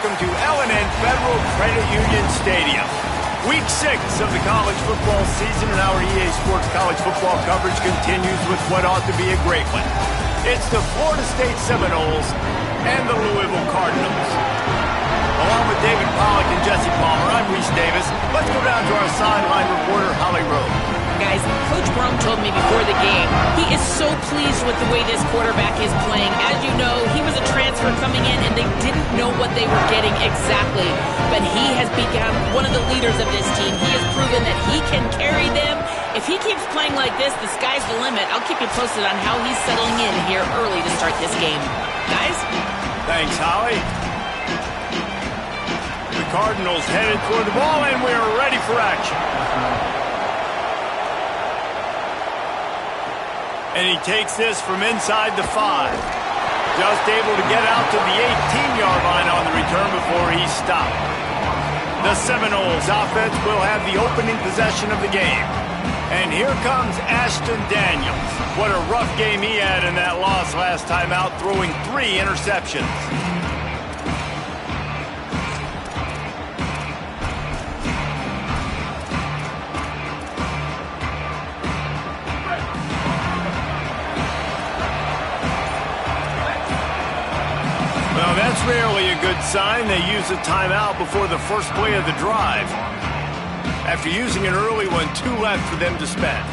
welcome to L&N Federal Credit Union Stadium. Week 6 of the college football season, and our EA Sports college football coverage continues with what ought to be a great one. It's the Florida State Seminoles and the Louisville Cardinals. Along with David Pollack and Jesse Palmer, I'm Reese Davis. Let's go down to our sideline reporter, Holly Rowe. Guys, Coach Brown told me before the game, he is so pleased with the way this quarterback is playing. As you know, he was a transfer coming in, and they didn't know what they were getting exactly. But he has become one of the leaders of this team. He has proven that he can carry them. If he keeps playing like this, the sky's the limit. I'll keep you posted on how he's settling in here early to start this game. Guys? Thanks, Holly. The Cardinals headed toward the ball, and we're ready for action. And he takes this from inside the 5. Just able to get out to the 18-yard line on the return before he's stopped. The Seminoles offense will have the opening possession of the game. And here comes Ashton Daniels. What a rough game he had in that loss last time out, throwing 3 interceptions. Well, that's rarely a good sign. They use a timeout before the first play of the drive. After using an early one, 2 left for them to spend.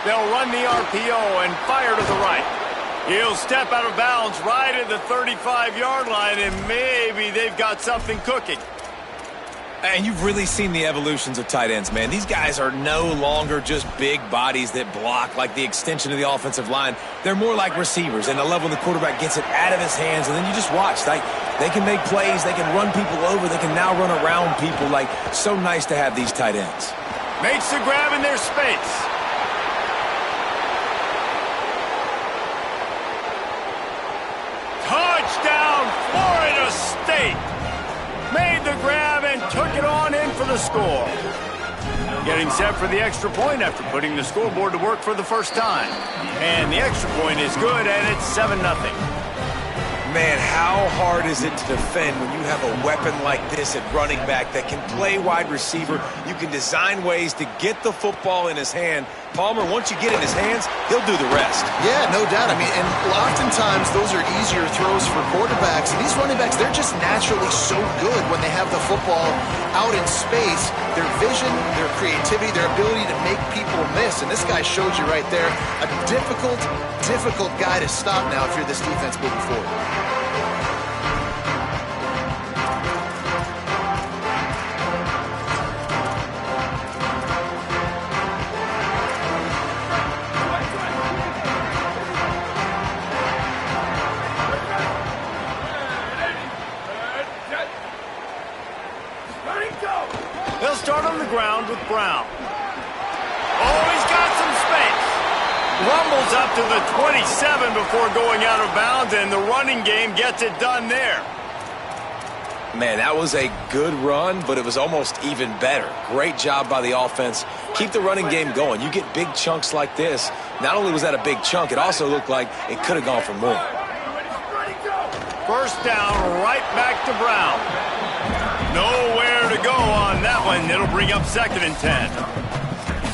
They'll run the RPO and fire to the right. He'll step out of bounds right at the 35-yard line, and maybe they've got something cooking. And you've really seen the evolutions of tight ends, man. These guys are no longer just big bodies that block like the extension of the offensive line. They're more like receivers, and the level the quarterback gets it out of his hands, and then you just watch. Like, they can make plays, they can run people over, they can now run around people. Like, so nice to have these tight ends. Makes the grab in their space. Touchdown, Florida State! Made the grab and took it on in for the score. Getting set for the extra point after putting the scoreboard to work for the first time. And the extra point is good, and it's 7-0. Man, how hard is it to defend when you have a weapon like this at running back that can play wide receiver? You can design ways to get the football in his hand. Palmer, once you get in his hands, he'll do the rest. Yeah, no doubt. I mean, and oftentimes those are easier throws for quarterbacks. And these running backs, they're just naturally so good when they have the football out in space. Their vision, their creativity, their ability to make people miss. And this guy showed you right there, a difficult guy to stop now if you're this defense moving forward. They'll start on the ground with Brown. Oh, he's got some space. Rumbles up to the 27 before going out of bounds, and the running game gets it done there. Man, that was a good run, but it was almost even better. Great job by the offense. Keep the running game going. You get big chunks like this. Not only was that a big chunk, it also looked like it could have gone for more. First down, right back to Brown. Nowhere to go on that one. It'll bring up 2nd and 10.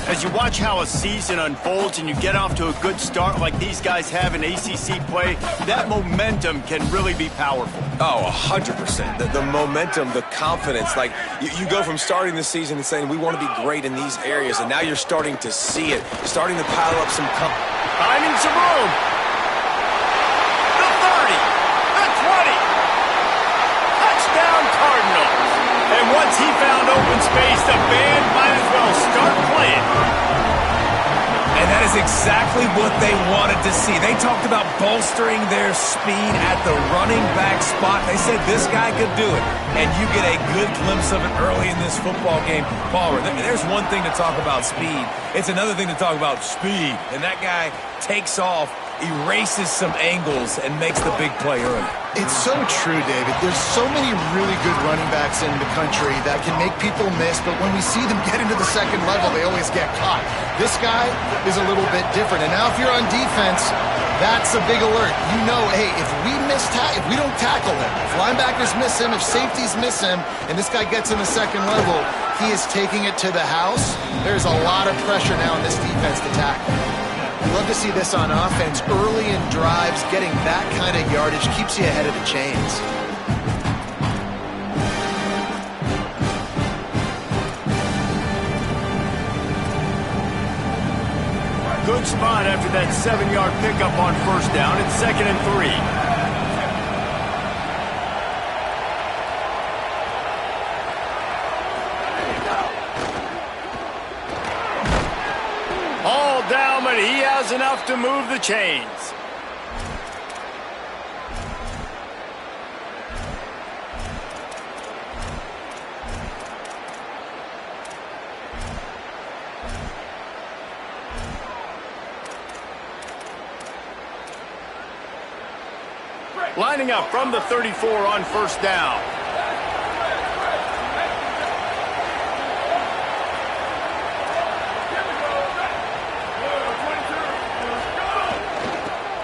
As you watch how a season unfolds and you get off to a good start like these guys have in ACC play, that momentum can really be powerful. Oh, 100%. The momentum, the confidence. Like, you go from starting the season and saying, we want to be great in these areas, and now you're starting to see it, starting to pile up some finding some room. The 30, the 20. Touchdown, Cardinals. And once he found open space, the band might as well start playing. And that is exactly what they wanted to see. They talked about bolstering their speed at the running back spot. They said this guy could do it. And you get a good glimpse of it early in this football game. Palmer, there's one thing to talk about speed. It's another thing to talk about speed. And that guy takes off erases some angles and makes the big play early. It's so true, David. There's so many really good running backs in the country that can make people miss, but when we see them get into the second level, they always get caught. This guy is a little bit different. And now if you're on defense, that's a big alert. You know, hey, if we don't tackle him, if linebackers miss him, if safeties miss him, and this guy gets in the second level, he is taking it to the house. There's a lot of pressure now on this defense to tackle. We love to see this on offense. Early in drives, getting that kind of yardage keeps you ahead of the chains. Good spot after that 7-yard pickup on first down. It's 2nd and 3. Down, but he has enough to move the chains. Lining up from the 34 on first down.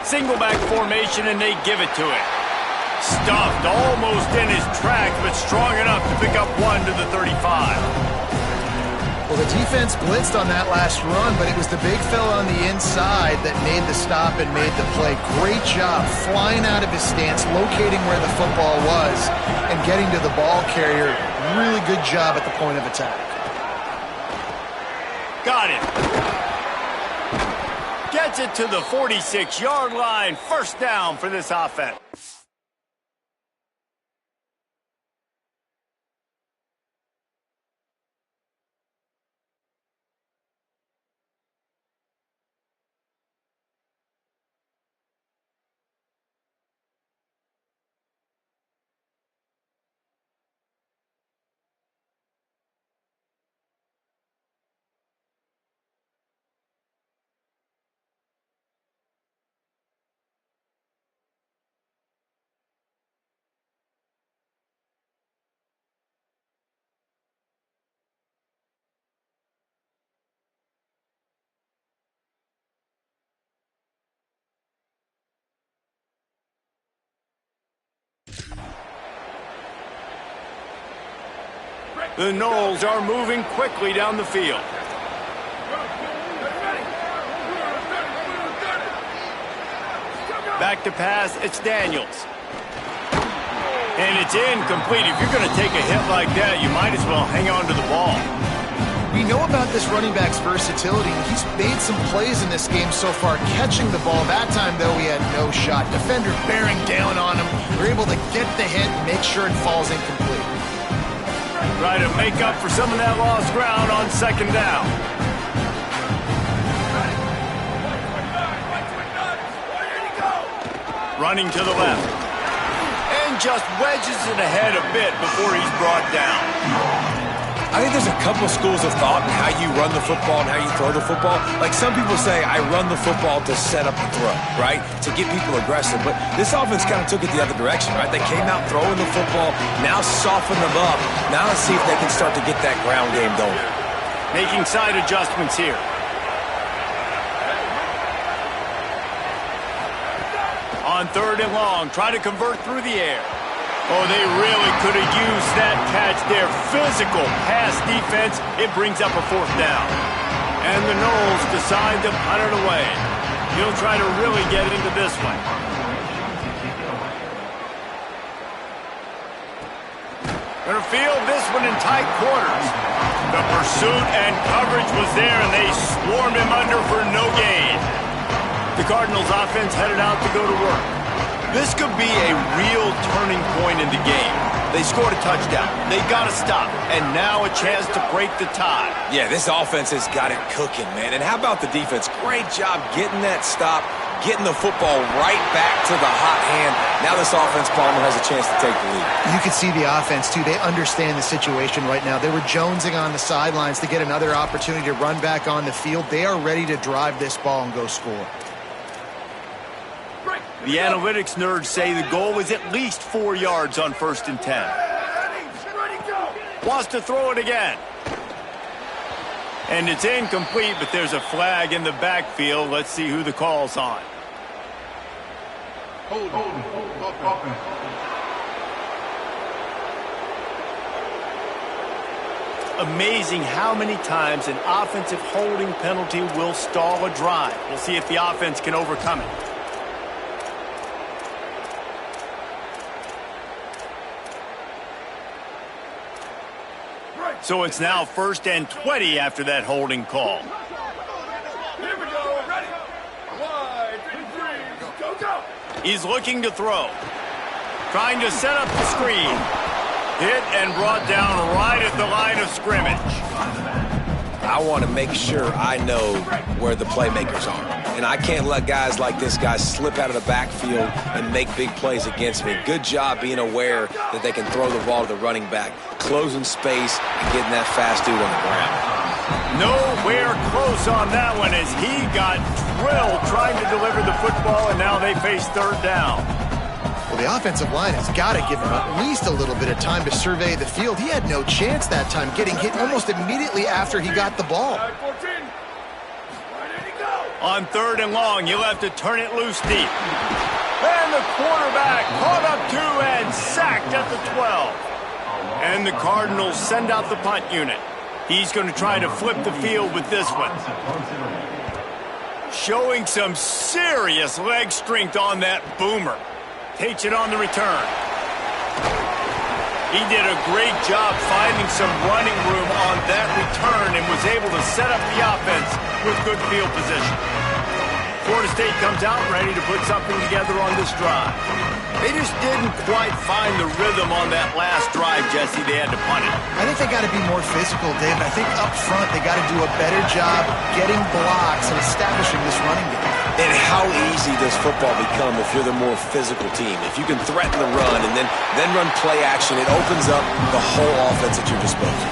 Single back formation, and they give it to him. Stuffed almost in his tracks, but strong enough to pick up 1 to the 35. Well, the defense blitzed on that last run, but it was the big fella on the inside that made the stop and made the play. Great job flying out of his stance, locating where the football was, and getting to the ball carrier. Really good job at the point of attack. Got it. Gets it to the 46-yard line. First down for this offense. The Noles are moving quickly down the field. Back to pass, it's Daniels. And it's incomplete. If you're going to take a hit like that, you might as well hang on to the ball. We know about this running back's versatility. He's made some plays in this game so far, catching the ball. That time, though, he had no shot. Defender bearing down on him. We're able to get the hit and make sure it falls incomplete. Try to make up for some of that lost ground on second down. Running to the left. And just wedges it ahead a bit before he's brought down. I think there's a couple schools of thought in how you run the football and how you throw the football. Like some people say, I run the football to set up the throw, right? To get people aggressive. But this offense kind of took it the other direction, right? They came out throwing the football, now soften them up. Now let's see if they can start to get that ground game going. Making side adjustments here. On 3rd and long, try to convert through the air. Oh, they really could have used that catch there. Physical pass defense. It brings up a 4th down. And the Noles decide to punt it away. He'll try to really get into this one. Gonna field this one in tight quarters. The pursuit and coverage was there, and they swarmed him under for no gain. The Cardinals offense headed out to go to work. This could be a real turning point in the game. They scored a touchdown. They got to stop. And now a chance to break the tie. Yeah, this offense has got it cooking, man. And how about the defense? Great job getting that stop, getting the football right back to the hot hand. Now this offense, Palmer, has a chance to take the lead. You can see the offense, too. They understand the situation right now. They were jonesing on the sidelines to get another opportunity to run back on the field. They are ready to drive this ball and go score. The analytics nerds say the goal is at least 4 yards on 1st and 10. Wants to throw it again. And it's incomplete, but there's a flag in the backfield. Let's see who the call's on. Amazing how many times an offensive holding penalty will stall a drive. We'll see if the offense can overcome it. So it's now 1st and 20 after that holding call. Here we go. Ready? 1, 2, 3, go, go. He's looking to throw. Trying to set up the screen. Hit and brought down right at the line of scrimmage. I want to make sure I know where the playmakers are. And I can't let guys like this guy slip out of the backfield and make big plays against me. Good job being aware that they can throw the ball to the running back, closing space and getting that fast dude on the ground. Nowhere close on that one as he got drilled trying to deliver the football, and now they face 3rd down. Well, the offensive line has got to give him at least a little bit of time to survey the field. He had no chance that time, getting hit almost immediately after he got the ball. On 3rd and long, you'll have to turn it loose deep. And the quarterback caught up 2 and sacked at the 12. And the Cardinals send out the punt unit. He's going to try to flip the field with this one. Showing some serious leg strength on that boomer. Takes it on the return. He did a great job finding some running room on that return and was able to set up the offense with good field position. Florida State comes out ready to put something together on this drive. They just didn't quite find the rhythm on that last drive, Jesse. They had to punt it. I think they got to be more physical, Dave. I think up front they got to do a better job getting blocks and establishing this running game. And how easy does football become if you're the more physical team? If you can threaten the run and then run play action, it opens up the whole offense at your disposal.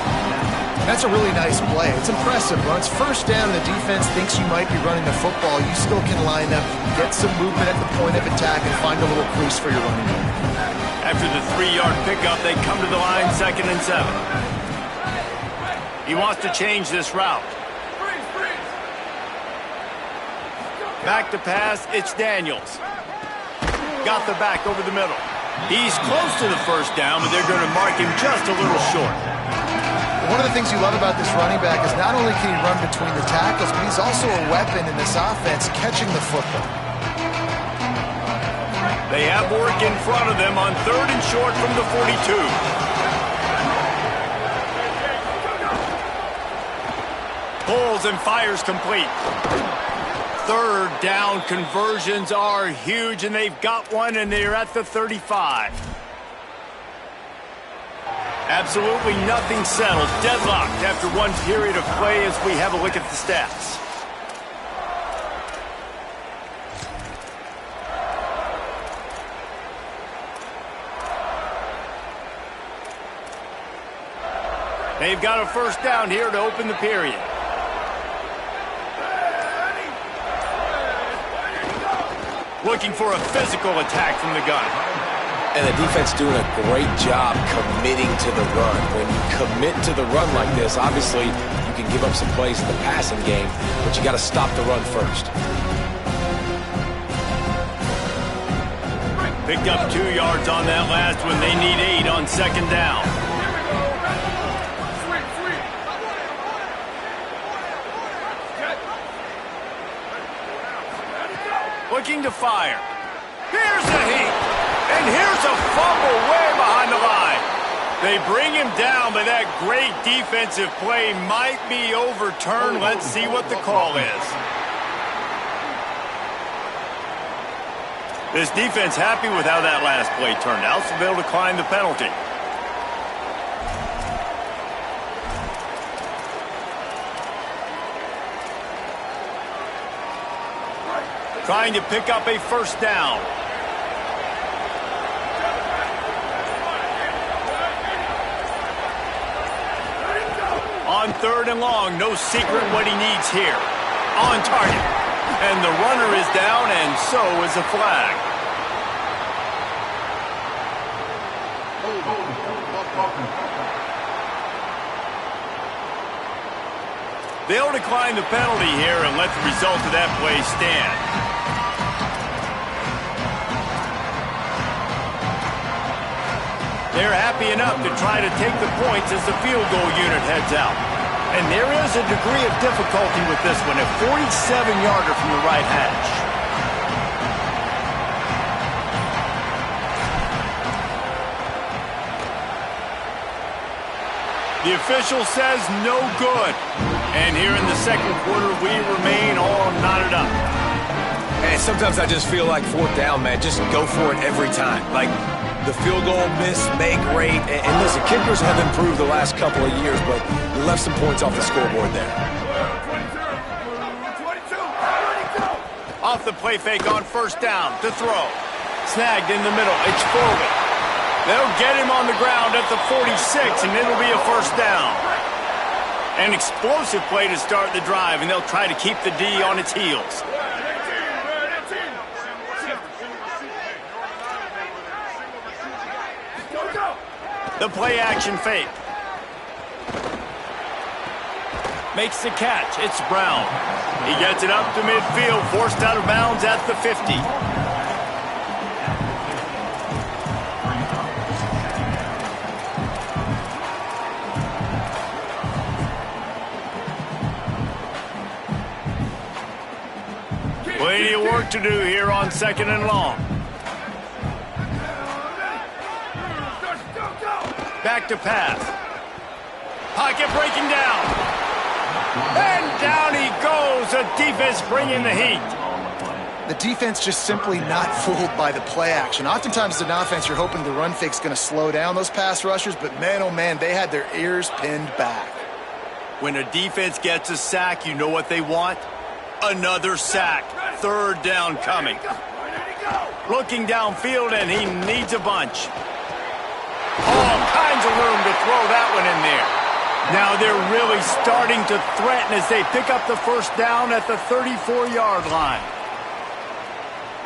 That's a really nice play. It's impressive. When it's 1st down and the defense thinks you might be running the football, you still can line up, get some movement at the point of attack, and find a little crease for your running game. After the 3-yard pickup, they come to the line 2nd and 7. He wants to change this route. Back to pass, it's Daniels. Got the back over the middle. He's close to the 1st down, but they're going to mark him just a little short. One of the things you love about this running back is not only can he run between the tackles, but he's also a weapon in this offense catching the football. They have work in front of them on 3rd and short from the 42. Pulls and fires complete. 3rd down conversions are huge, and they've got one, and they're at the 35. Absolutely nothing settled. Deadlocked after one period of play as we have a look at the stats. They've got a 1st down here to open the period. Looking for a physical attack from the gun. And the defense doing a great job committing to the run. When you commit to the run like this, obviously you can give up some plays in the passing game, but you got to stop the run first. Picked up 2 yards on that last one. They need 8 on 2nd down. Looking to fire. Here's the heat. And here's a fumble way behind the line. They bring him down, but that great defensive play might be overturned. Let's see what the call is. This defense happy with how that last play turned out, so they'll decline the penalty. Trying to pick up a 1st down. On 3rd and long, no secret what he needs here. On target. And the runner is down, and so is a flag. They'll decline the penalty here and let the result of that play stand. They're happy enough to try to take the points as the field goal unit heads out. And there is a degree of difficulty with this one, a 47-yarder from the right hash. The official says no good. And here in the second quarter, we remain all knotted up. And sometimes I just feel like fourth down, man. Just go for it every time. Like the field goal miss, make rate. And listen, kickers have improved the last couple of years, but we left some points off the scoreboard there. 22, 22. Off the play fake on first down to throw. Snagged in the middle. It's Foley. They'll get him on the ground at the 46, and it'll be a first down. An explosive play to start the drive, and they'll try to keep the D on its heels. The play action fake. Makes the catch. It's Brown. He gets it up to midfield, forced out of bounds at the 50. Plenty of work to do here on second and long. Back to pass. Pocket breaking down. And down he goes. The defense bringing the heat. The defense just simply not fooled by the play action. Oftentimes as an offense, you're hoping the run fake's going to slow down those pass rushers, but man, oh man, they had their ears pinned back. When a defense gets a sack, you know what they want? Another sack. Third down coming. Looking downfield, and he needs a bunch. All kinds of room to throw that one in there. Now they're really starting to threaten as they pick up the first down at the 34-yard line.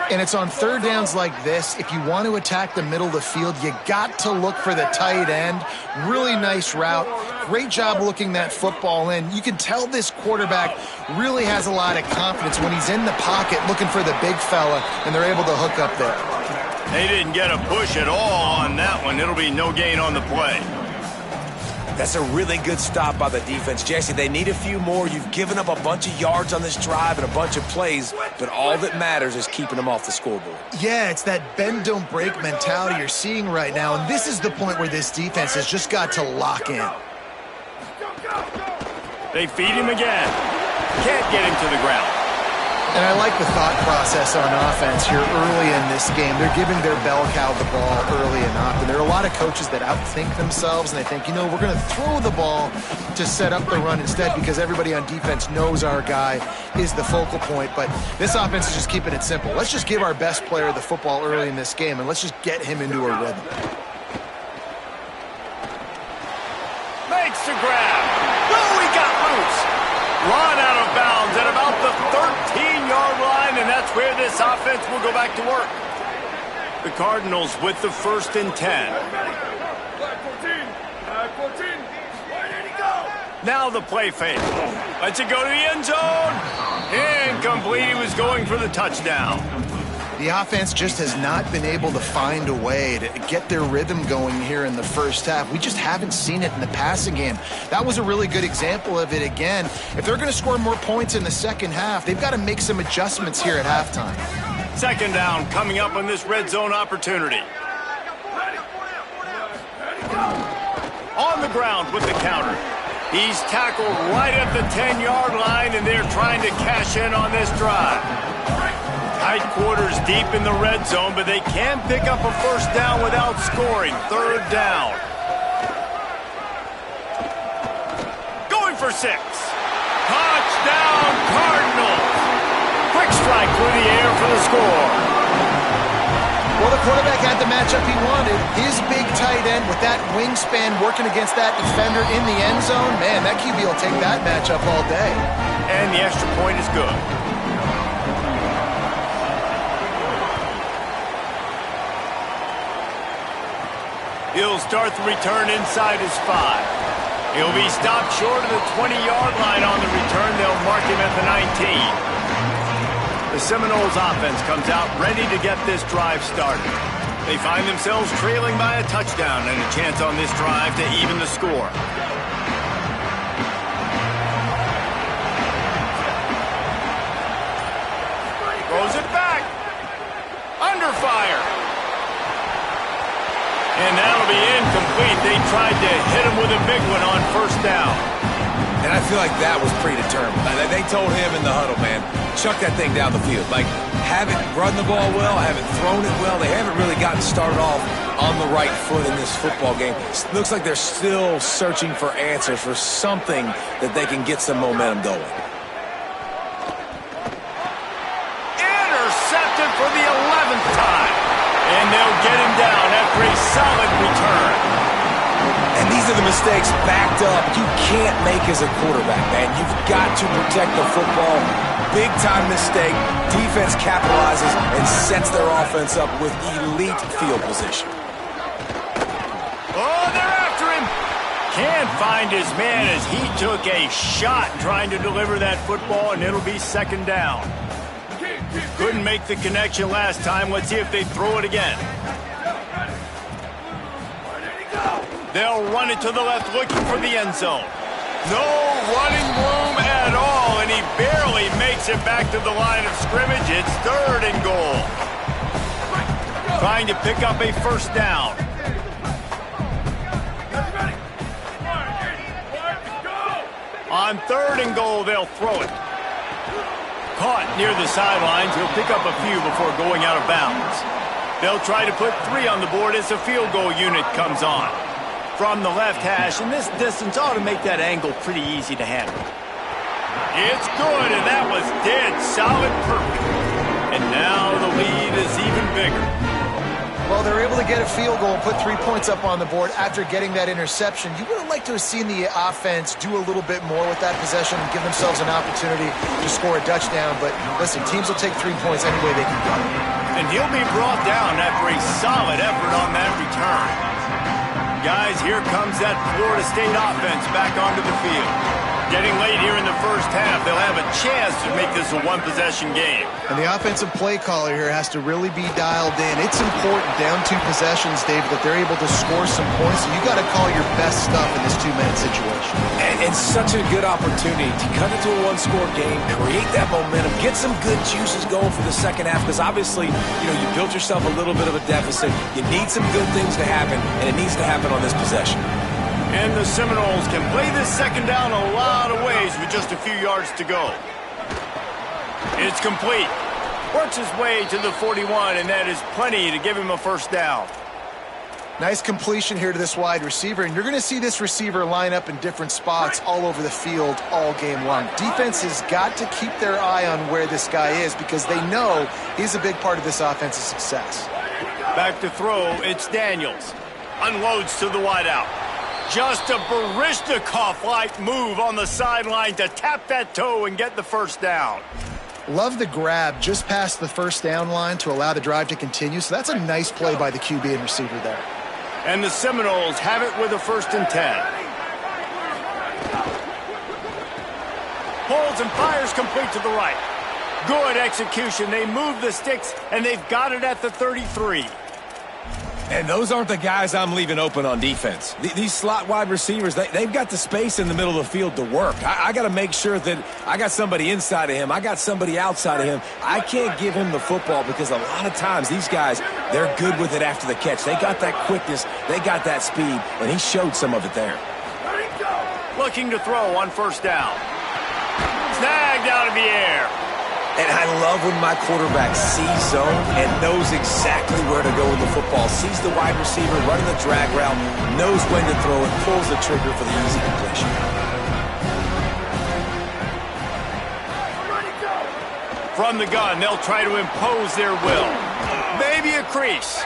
And it's on third downs like this, if you want to attack the middle of the field, you got to look for the tight end. Really nice route. Great job looking that football in. You can tell this quarterback really has a lot of confidence when he's in the pocket looking for the big fella, and they're able to hook up there. They didn't get a push at all on that one. It'll be no gain on the play. That's a really good stop by the defense. Jesse, they need a few more. You've given up a bunch of yards on this drive and a bunch of plays, but all that matters is keeping them off the scoreboard. Yeah, it's that bend, don't break mentality you're seeing right now, and this is the point where this defense has just got to lock in. They feed him again. Can't get him to the ground. And I like the thought process on offense here early in this game. They're giving their bell cow the ball early and often. There are a lot of coaches that outthink themselves, and they think, you know, we're going to throw the ball to set up the run instead because everybody on defense knows our guy is the focal point. But this offense is just keeping it simple. Let's just give our best player the football early in this game, and let's just get him into a rhythm. Makes the grab. Oh, he got loose. Run out of bounds at about the 13-yard line, and that's where this offense will go back to work. The Cardinals with the 1st and 10. Now the play fake. Lets it go to the end zone. Incomplete. He was going for the touchdown. The offense just has not been able to find a way to get their rhythm going here in the first half. We just haven't seen it in the passing game. That was a really good example of it again. If they're going to score more points in the second half, they've got to make some adjustments here at halftime. Second down coming up on this red zone opportunity. On the ground with the counter. He's tackled right at the 10-yard line, and they're trying to cash in on this drive. Tight quarters deep in the red zone, but they can pick up a first down without scoring. Third down. Going for 6. Touchdown, Cardinals. Quick strike through the air for the score. Well, the quarterback had the matchup he wanted. His big tight end with that wingspan working against that defender in the end zone. Man, that QB will take that matchup all day. And the extra point is good. He'll start the return inside his 5. He'll be stopped short of the 20-yard line on the return. return, they'll mark him at the 19. The Seminoles offense comes out ready to get this drive started. They find themselves trailing by a touchdown and a chance on this drive to even the score. Throws it back. Under fire. And that'll be incomplete. They tried to hit him with a big one on first down. And I feel like that was predetermined. They told him in the huddle, man, chuck that thing down the field. Like, haven't run the ball well, haven't thrown it well. They haven't really gotten started off on the right foot in this football game. Looks like they're still searching for answers, for something that they can get some momentum going. Intercepted for the 11th time. And they'll get him down after a solid return. And these are the mistakes backed up you can't make as a quarterback, man. You've got to protect the football. Big-time mistake. Defense capitalizes and sets their offense up with elite field position. Oh, they're after him. Can't find his man as he took a shot trying to deliver that football, and it'll be second down. Couldn't make the connection last time. Let's see if they throw it again. They'll run it to the left, looking for the end zone. No running room at all, and he barely makes it back to the line of scrimmage. It's third and goal. Trying to pick up a first down. On third and goal, they'll throw it. Caught near the sidelines. He'll pick up a few before going out of bounds. They'll try to put 3 on the board as the field goal unit comes on. From the left hash, and this distance ought to make that angle pretty easy to handle. It's good, and that was dead solid perfect. And now the lead is even bigger. Well, they're able to get a field goal and put 3 points up on the board after getting that interception. You would have liked to have seen the offense do a little bit more with that possession and give themselves an opportunity to score a touchdown. But listen, teams will take 3 points any way they can go. And he'll be brought down after a solid effort on that return. Guys, here comes that Florida State offense back onto the field. Getting late here in the first half, they'll have a chance to make this a one-possession game. And the offensive play caller here has to really be dialed in. It's important down 2 possessions, David, that they're able to score some points. So you got to call your best stuff in this 2-minute situation. And such a good opportunity to cut into a 1-score game, create that momentum, get some good juices going for the second half. Because obviously, you built yourself a little bit of a deficit. You need some good things to happen, and it needs to happen on this possession. And the Seminoles can play this second down a lot of ways with just a few yards to go. It's complete. Works his way to the 41, and that is plenty to give him a first down. Nice completion here to this wide receiver, and you're going to see this receiver line up in different spots all over the field all game long. Defense has got to keep their eye on where this guy is because they know he's a big part of this offense's success. Back to throw, it's Daniels. Unloads to the wideout. Just a Baryshnikov-like move on the sideline to tap that toe and get the first down. Love the grab just past the first down line to allow the drive to continue. So that's a nice play by the QB and receiver there. And the Seminoles have it with a 1st and 10. Holds and fires complete to the right. Good execution. They move the sticks, and they've got it at the 33. And those aren't the guys I'm leaving open on defense. These slot wide receivers, they've got the space in the middle of the field to work. I got to make sure that I got somebody inside of him. I got somebody outside of him. I can't give him the football because a lot of times these guys, they're good with it after the catch. They got that quickness. They got that speed, and he showed some of it there. Looking to throw on first down. Snagged out of the air. And I love when my quarterback sees zone and knows exactly where to go with the football. Sees the wide receiver running the drag route, knows when to throw it, pulls the trigger for the easy completion. From the gun, they'll try to impose their will. Maybe a crease.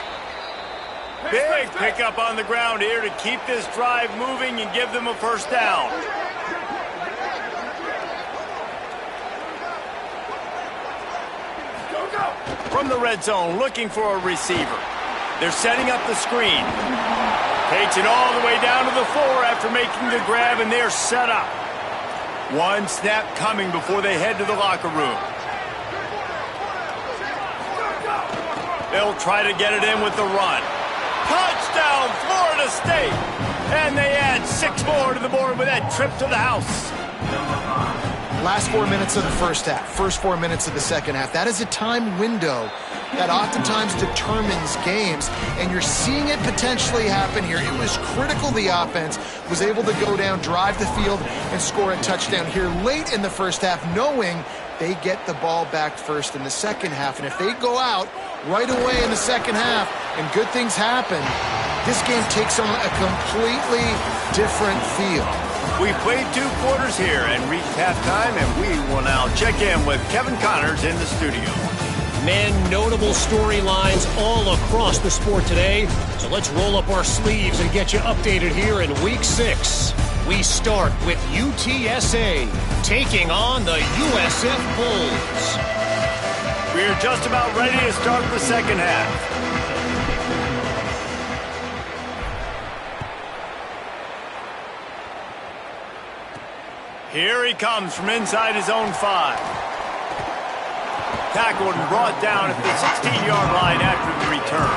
Big pickup on the ground here to keep this drive moving and give them a first down. From the red zone, looking for a receiver. They're setting up the screen. Takes it all the way down to the 4 after making the grab, and they're set up. One snap coming before they head to the locker room. They'll try to get it in with the run. Touchdown, Florida State! And they add 6 more to the board with that trip to the house. Last 4 minutes of the first half, first 4 minutes of the second half. That is a time window that oftentimes determines games, and you're seeing it potentially happen here. It was critical the offense was able to go down, drive the field, and score a touchdown here late in the first half, knowing they get the ball back first in the second half. And if they go out right away in the second half and good things happen, this game takes on a completely different feel. We played 2 quarters here and reached halftime, and we will now check in with Kevin Connors in the studio. Men, notable storylines all across the sport today. So let's roll up our sleeves and get you updated here in Week 6. We start with UTSA taking on the USF Bulls. We're just about ready to start the second half. Here he comes from inside his own 5. Tackled and brought down at the 16-yard line after the return.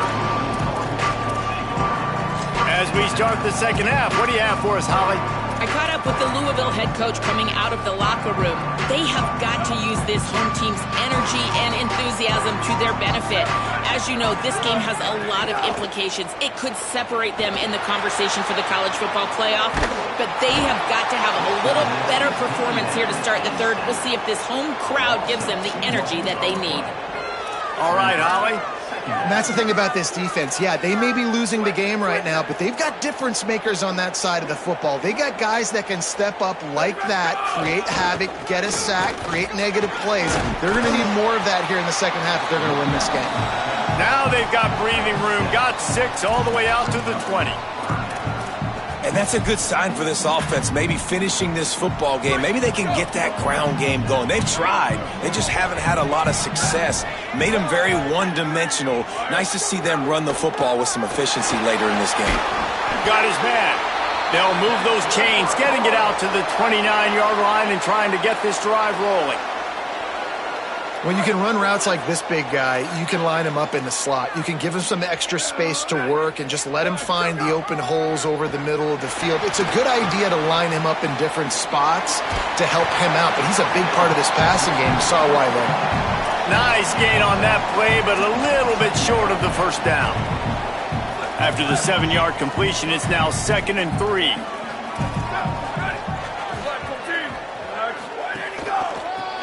As we start the second half, what do you have for us, Holly? I caught up with the Louisville head coach coming out of the locker room. They have got to use this home team's energy and enthusiasm to their benefit. As you know, this game has a lot of implications. It could separate them in the conversation for the college football playoff, but they have got to have a little better performance here to start the third. We'll see if this home crowd gives them the energy that they need. All right, Holly. And that's the thing about this defense. Yeah, they may be losing the game right now, but they've got difference makers on that side of the football. They got guys that can step up like that, create havoc, get a sack, create negative plays. They're going to need more of that here in the second half if they're going to win this game. Now they've got breathing room, got 6 all the way out to the 20. And that's a good sign for this offense, maybe finishing this football game. Maybe they can get that ground game going. They've tried. They just haven't had a lot of success. Made them very one-dimensional. Nice to see them run the football with some efficiency later in this game. Got his man. They'll move those chains, getting it out to the 29-yard line and trying to get this drive rolling. When you can run routes like this big guy, you can line him up in the slot. You can give him some extra space to work and just let him find the open holes over the middle of the field. It's a good idea to line him up in different spots to help him out, but he's a big part of this passing game. You saw why there. Nice gain on that play, but a little bit short of the first down. After the 7-yard completion, it's now 2nd and 3.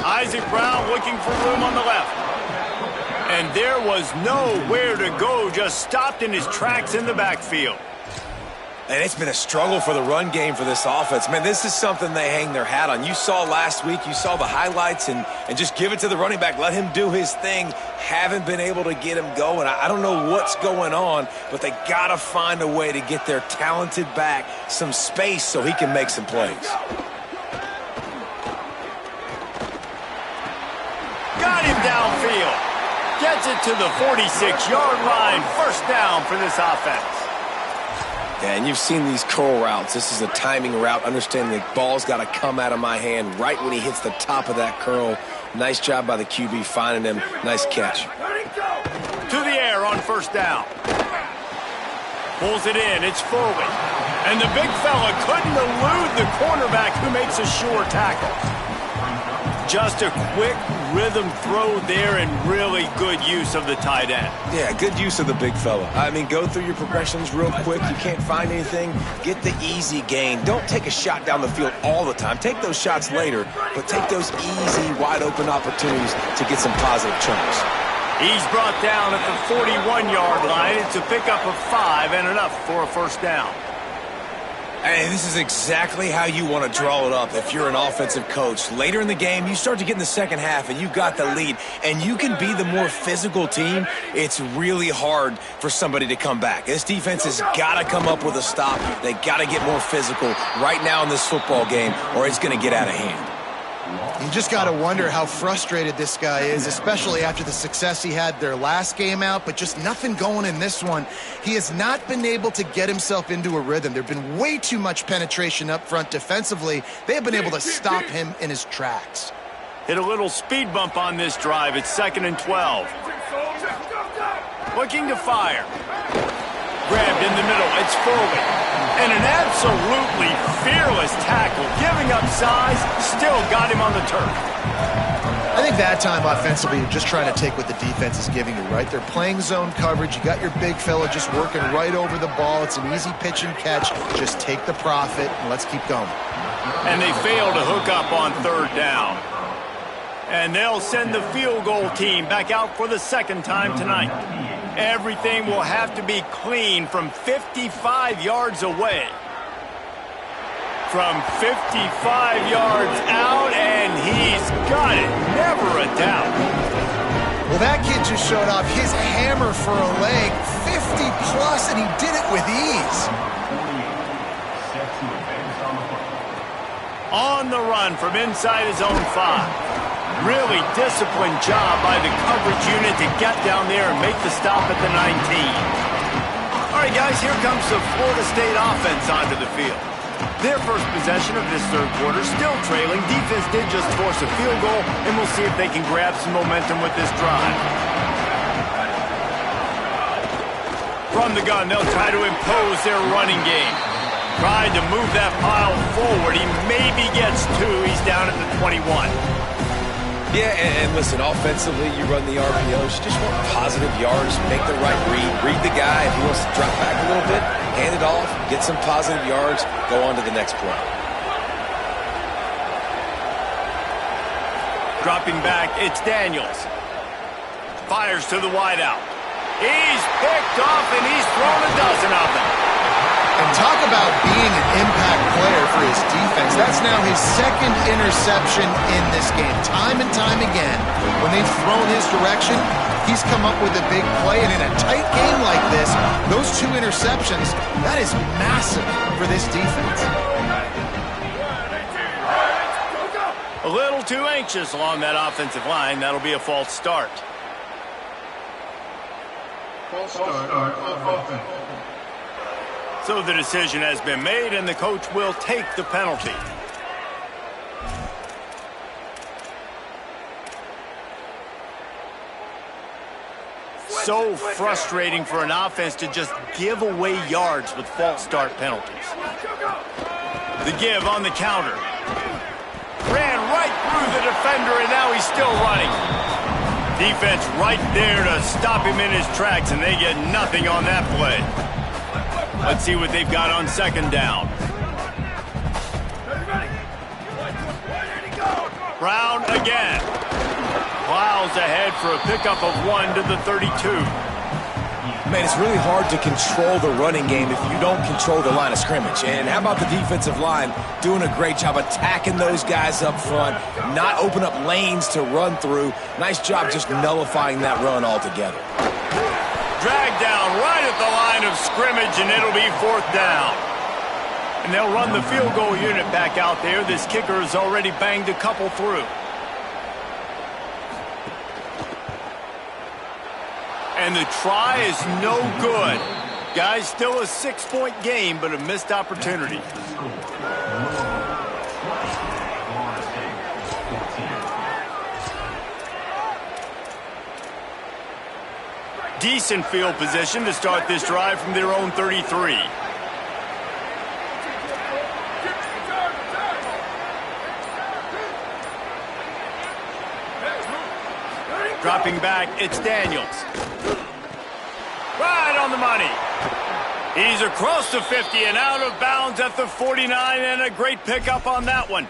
Isaac Brown looking for room on the left. And there was nowhere to go, just stopped in his tracks in the backfield. And it's been a struggle for the run game for this offense. Man, this is something they hang their hat on. You saw last week, you saw the highlights, and just give it to the running back. Let him do his thing. Haven't been able to get him going. I don't know what's going on, but they got to find a way to get their talented back some space so he can make some plays. Got him downfield. Gets it to the 46-yard line. First down for this offense. Yeah, and you've seen these curl routes. This is a timing route. Understanding the ball's got to come out of my hand right when he hits the top of that curl. Nice job by the QB finding him. Nice catch. To the air on first down. Pulls it in. It's Foley. And the big fella couldn't elude the cornerback who makes a sure tackle. Just a quick rhythm throw there and really good use of the tight end. Yeah, good use of the big fella. I mean, go through your progressions real quick. You can't find anything. Get the easy gain. Don't take a shot down the field all the time. Take those shots later, but take those easy, wide-open opportunities to get some positive chunks. He's brought down at the 41-yard line. It's a pickup of 5 and enough for a first down. Hey, this is exactly how you want to draw it up if you're an offensive coach. Later in the game, you start to get in the second half, and you've got the lead, and you can be the more physical team. It's really hard for somebody to come back. This defense has got to come up with a stop. They got to get more physical right now in this football game, or it's going to get out of hand. You just got to wonder how frustrated this guy is, especially after the success he had their last game out, but just nothing going in this one. He has not been able to get himself into a rhythm. There have been way too much penetration up front defensively. They have been able to stop him in his tracks. Hit a little speed bump on this drive. It's 2nd and 12. Looking to fire. Grabbed in the middle. It's Foley. And an absolutely fearless tackle. Giving up size, still got him on the turf. I think that time offensively, you're just trying to take what the defense is giving you, right? They're playing zone coverage. You got your big fella just working right over the ball. It's an easy pitch and catch. Just take the profit and let's keep going. And they fail to hook up on 3rd down. And they'll send the field goal team back out for the 2nd time tonight. Everything will have to be clean from 55 yards away. From 55 yards out, and he's got it. Never a doubt. Well, that kid just showed off his hammer for a leg, 50-plus, and he did it with ease. On the run from inside his own 5. Really disciplined job by the coverage unit to get down there and make the stop at the 19. All right, guys, here comes the Florida State offense onto the field. Their first possession of this 3rd quarter, still trailing. Defense did just force a field goal, and we'll see if they can grab some momentum with this drive. From the gun, they'll try to impose their running game. Tried to move that pile forward. He maybe gets 2. He's down at the 21. Yeah, and listen, offensively, you run the RPOs. You just want positive yards, make the right read. Read the guy. If he wants to drop back a little bit, hand it off, get some positive yards, go on to the next play. Dropping back, it's Daniels. Fires to the wideout. He's picked off, and he's thrown a dozen of them. And talk about being an impact player for his defense. That's now his 2nd interception in this game. Time and time again, when they've thrown his direction, he's come up with a big play. And in a tight game like this, those 2 interceptions, that is massive for this defense. A little too anxious along that offensive line. That'll be a false start. False start on offense. So the decision has been made, and the coach will take the penalty. So frustrating for an offense to just give away yards with false start penalties. The give on the counter. Ran right through the defender, and now he's still running. Defense right there to stop him in his tracks, and they get nothing on that play. Let's see what they've got on 2nd down. Brown again. Plows ahead for a pickup of 1 to the 32. Man, it's really hard to control the running game if you don't control the line of scrimmage. And how about the defensive line doing a great job attacking those guys up front, not open up lanes to run through. Nice job just nullifying that run altogether. Dragged down right at the line of scrimmage, and it'll be 4th down. And they'll run the field goal unit back out there. This kicker has already banged a couple through. And the try is no good. Guys, still a 6-point game, but a missed opportunity. Decent field position to start this drive from their own 33. Dropping back, it's Daniels. Right on the money. He's across the 50 and out of bounds at the 49, and a great pickup on that one.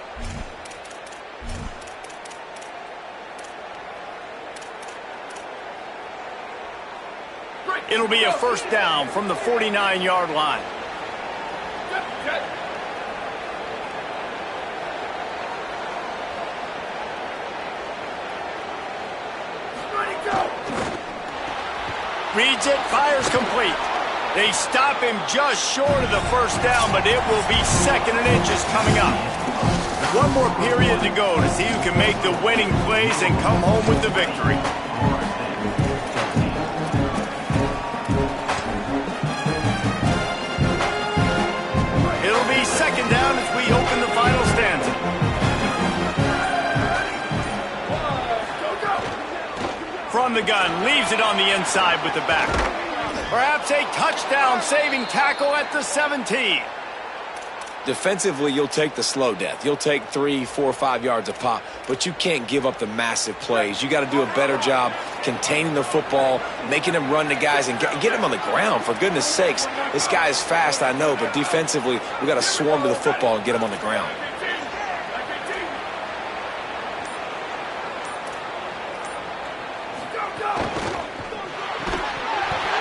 It'll be a 1st down from the 49-yard line. Reads it, fires complete. They stop him just short of the 1st down, but it will be 2nd and inches coming up. One more period to go to see who can make the winning plays and come home with the victory. It'll be second down as we open the final stanza. From the gun, leaves it on the inside with the back. Perhaps a touchdown-saving tackle at the 17. Defensively, you'll take the slow death. You'll take 3, 4, 5 yards a pop, but you can't give up the massive plays. You got to do a better job containing the football, making them run to guys, and get them on the ground. For goodness sakes, this guy is fast, I know, but defensively, we got to swarm to the football and get him on the ground.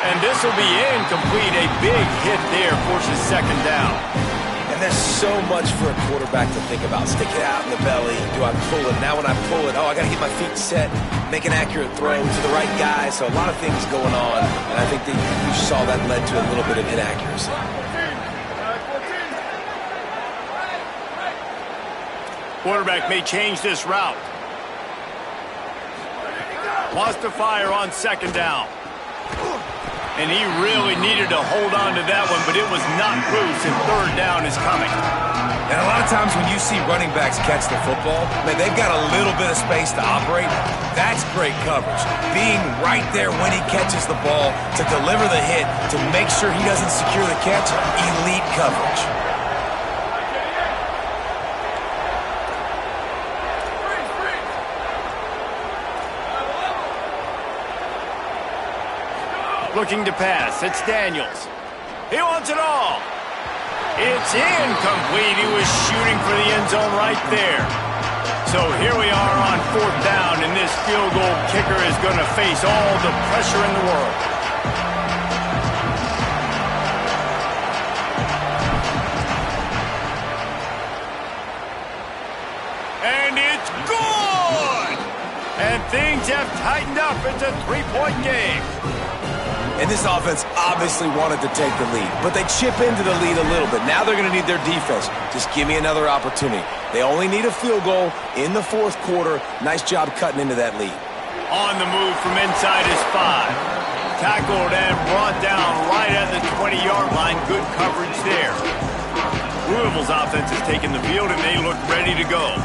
And this will be incomplete. A big hit there forces second down. And there's so much for a quarterback to think about. Stick it out in the belly. Do I pull it? Now when I pull it, I got to get my feet set, make an accurate throw to the right guy. So a lot of things going on. And I think that you saw that led to a little bit of inaccuracy. Quarterback may change this route. Wants to fire on second down. And he really needed to hold on to that one, but it was not loose, and third down is coming. And a lot of times when you see running backs catch the football, man, they've got a little bit of space to operate. That's great coverage. Being right there when he catches the ball to deliver the hit, to make sure he doesn't secure the catch, elite coverage. Looking to pass. It's Daniels. He wants it all. It's incomplete. He was shooting for the end zone right there. So here we are on fourth down, and this field goal kicker is going to face all the pressure in the world. And it's good! And things have tightened up. It's a three-point game. And this offense obviously wanted to take the lead, but they chip into the lead a little bit. Now they're going to need their defense. Just give me another opportunity. They only need a field goal in the fourth quarter. Nice job cutting into that lead. On the move from inside his 5. Tackled and brought down right at the 20-yard line. Good coverage there. Louisville's offense has taken the field, and they look ready to go.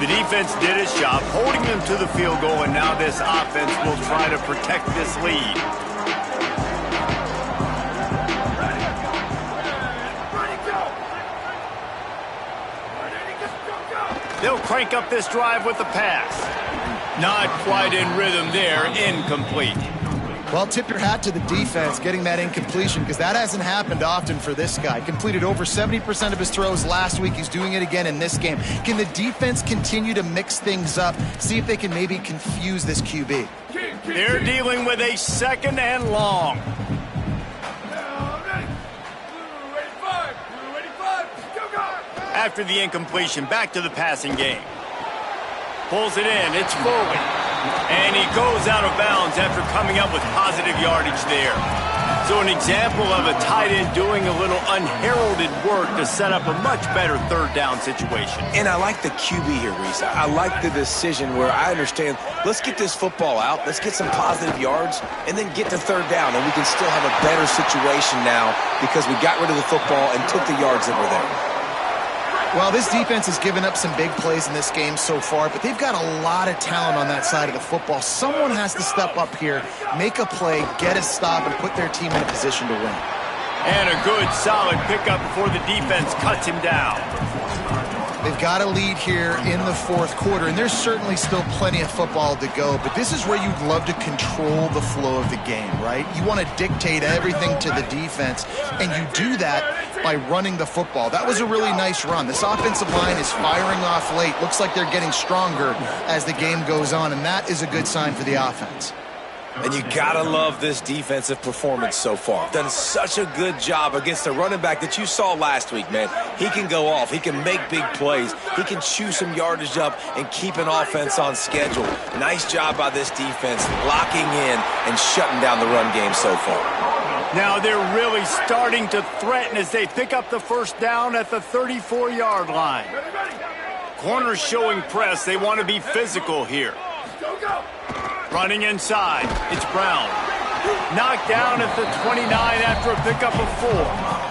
The defense did its job, holding them to the field goal, and now this offense will try to protect this lead. They'll crank up this drive with the pass. Not quite in rhythm there. Incomplete. Well, tip your hat to the defense getting that incompletion, because that hasn't happened often for this guy. Completed over 70% of his throws last week. He's doing it again in this game. Can the defense continue to mix things up? See if they can maybe confuse this QB. They're dealing with a second and long. After the incompletion, back to the passing game. Pulls it in, it's forward. And he goes out of bounds after coming up with positive yardage there. So an example of a tight end doing a little unheralded work to set up a much better third down situation. And I like the QB here, Reese. I like the decision where I understand, let's get this football out, let's get some positive yards, and then get to third down, and we can still have a better situation now because we got rid of the football and took the yards that were there. Well, this defense has given up some big plays in this game so far, but they've got a lot of talent on that side of the football. Someone has to step up here, make a play, get a stop, and put their team in a position to win. And a good, solid pickup before the defense cuts him down. They've got a lead here in the fourth quarter, and there's certainly still plenty of football to go, but this is where you'd love to control the flow of the game, right? You want to dictate everything to the defense, and you do that by running the football. That was a really nice run. This offensive line is firing off late. Looks like they're getting stronger as the game goes on, and that is a good sign for the offense. And you gotta love this defensive performance so far. Done such a good job against the running back that you saw last week, man. He can go off. He can make big plays. He can chew some yardage up and keep an offense on schedule. Nice job by this defense locking in and shutting down the run game so far. Now they're really starting to threaten as they pick up the first down at the 34-yard line. Corners showing press. They want to be physical here. Running inside. It's Brown. Knocked down at the 29 after a pickup of 4.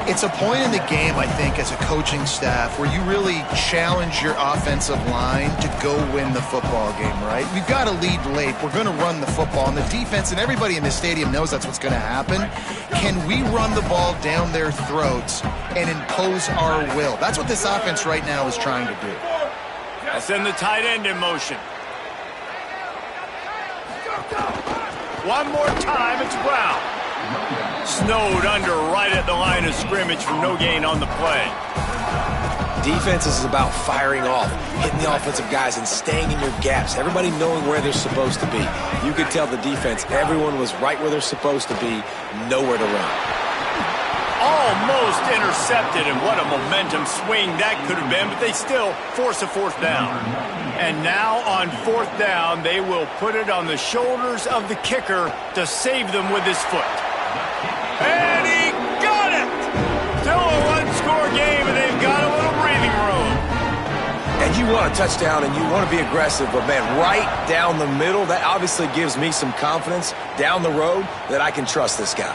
It's a point in the game, I think, as a coaching staff where you really challenge your offensive line to go win the football game, right? We've got to lead late. We're going to run the football. And the defense and everybody in this stadium knows that's what's going to happen. Can we run the ball down their throats and impose our will? That's what this offense right now is trying to do. I'll send the tight end in motion. One more time, it's Brown. Snowed under right at the line of scrimmage for no gain on the play. Defense is about firing off, hitting the offensive guys and staying in your gaps, everybody knowing where they're supposed to be. You could tell the defense, everyone was right where they're supposed to be, nowhere to run. Almost intercepted, and what a momentum swing that could have been, but they still force a 4th down. And now on 4th down, they will put it on the shoulders of the kicker to save them with his foot. And he got it! Still a one-score game, and they've got a little breathing room. And you want a touchdown, and you want to be aggressive, but, man, right down the middle, that obviously gives me some confidence down the road that I can trust this guy.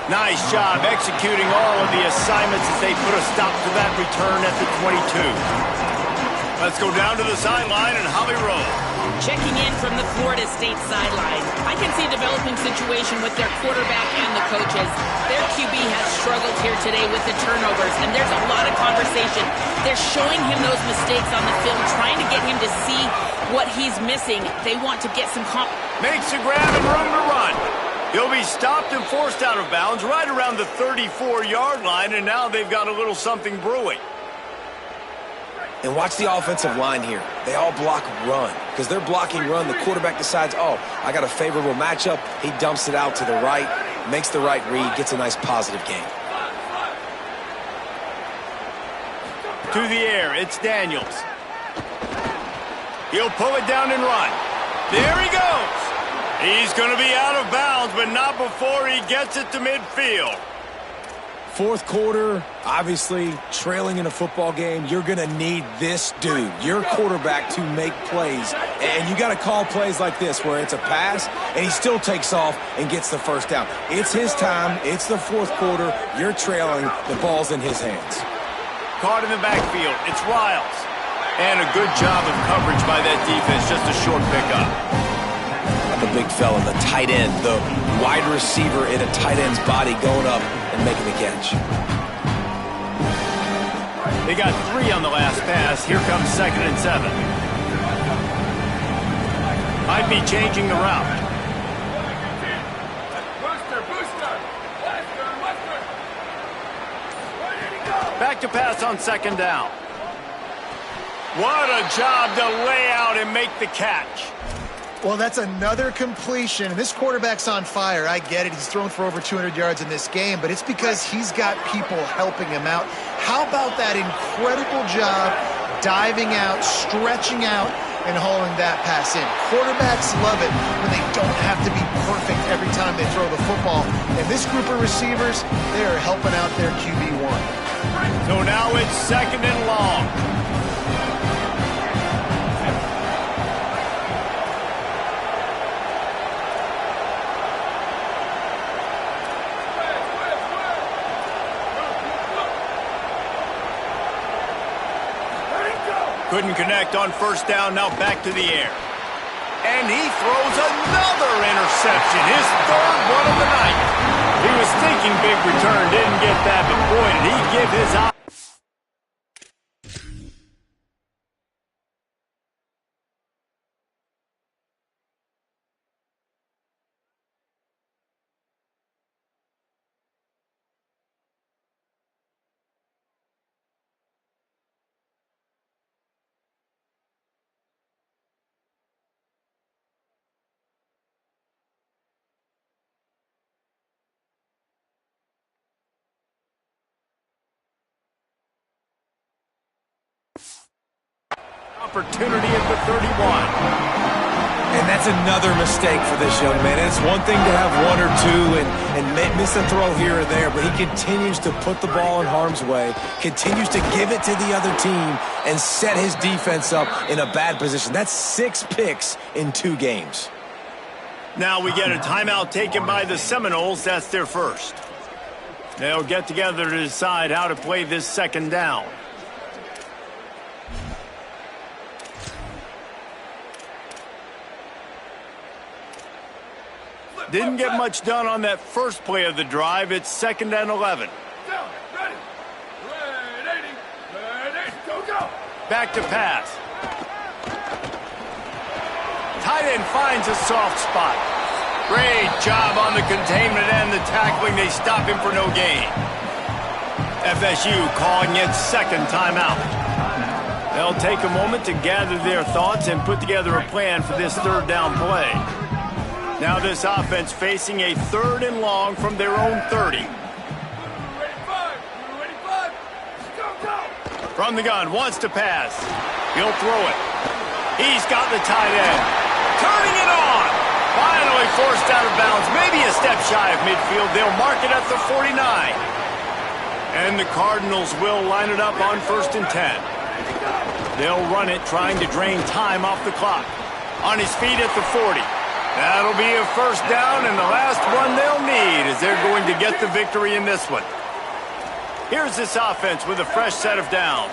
Nice job executing all of the assignments as they put a stop to that return at the 22. Let's go down to the sideline and Holly Rowe. Checking in from the Florida State sideline. I can see a developing situation with their quarterback and the coaches. Their QB has struggled here today with the turnovers, and there's a lot of conversation. They're showing him those mistakes on the film, trying to get him to see what he's missing. They want to get some Makes a grab and room to run. He'll be stopped and forced out of bounds right around the 34-yard line, and now they've got a little something brewing. And watch the offensive line here. They all block run. Because they're blocking run, the quarterback decides, oh, I got a favorable matchup. He dumps it out to the right, makes the right read, gets a nice positive gain. To the air, it's Daniels. He'll pull it down and run. There he goes. He's going to be out of bounds, but not before he gets it to midfield. 4th quarter, obviously, trailing in a football game, you're going to need this dude, your quarterback, to make plays. And you got to call plays like this where it's a pass, and he still takes off and gets the 1st down. It's his time. It's the 4th quarter. You're trailing. The ball's in his hands. Caught in the backfield. It's Riles. And a good job of coverage by that defense. Just a short pickup. The big fella, the tight end, the wide receiver in a tight end's body going up and making the catch. They got 3 on the last pass. Here comes 2nd and 7. Might be changing the route. Back to pass on 2nd down. What a job to lay out and make the catch. Well, that's another completion. And this quarterback's on fire. I get it. He's thrown for over 200 yards in this game, but it's because he's got people helping him out. How about that incredible job diving out, stretching out, and hauling that pass in? Quarterbacks love it when they don't have to be perfect every time they throw the football. And this group of receivers, they are helping out their QB1. So now it's 2nd and long. Couldn't connect on 1st down, now back to the air. And he throws another interception, his 3rd one of the night. He was thinking big return, didn't get that, but boy, did he give his eye. Opportunity at the 31. And that's another mistake for this young man. It's one thing to have one or two and miss a throw here or there, but he continues to put the ball in harm's way, continues to give it to the other team, and set his defense up in a bad position. That's 6 picks in 2 games. Now we get a timeout taken by the Seminoles. That's their first. They'll get together to decide how to play this second down. Didn't get much done on that first play of the drive. It's 2nd and 11. Back to pass. Tight end finds a soft spot. Great job on the containment and the tackling. They stop him for no gain. FSU calling its second timeout. They'll take a moment to gather their thoughts and put together a plan for this third down play. Now this offense facing a 3rd and long from their own 30. From the gun, wants to pass. He'll throw it. He's got the tight end. Turning it on. Finally forced out of bounds. Maybe a step shy of midfield. They'll mark it at the 49. And the Cardinals will line it up on 1st and 10. They'll run it, trying to drain time off the clock. On his feet at the 40. That'll be a first down, and the last one they'll need as they're going to get the victory in this one. Here's this offense with a fresh set of downs.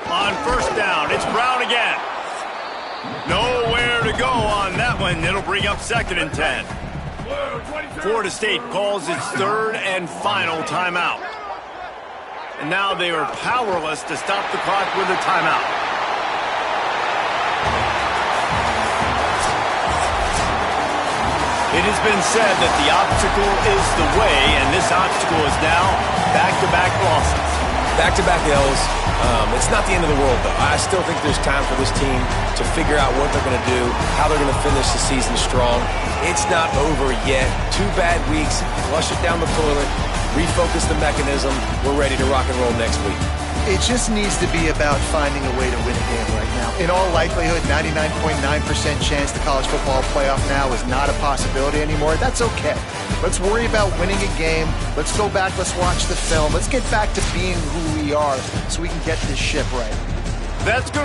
On first down, it's Brown again. Nowhere to go on that one. It'll bring up 2nd and 10. Florida State calls its 3rd and final timeout. And now they are powerless to stop the clock with a timeout. It has been said that the obstacle is the way, and this obstacle is now back-to-back losses. Back-to-back L's. It's not the end of the world, though. I still think there's time for this team to figure out what they're going to do, how they're going to finish the season strong. It's not over yet. 2 bad weeks. Flush it down the toilet. Refocus the mechanism. We're ready to rock and roll next week. It just needs to be about finding a way to win a game right now. In all likelihood, 99.9% chance the college football playoff now is not a possibility anymore. That's okay. Let's worry about winning a game. Let's go back. Let's watch the film. Let's get back to being who we are so we can get this ship right. That's going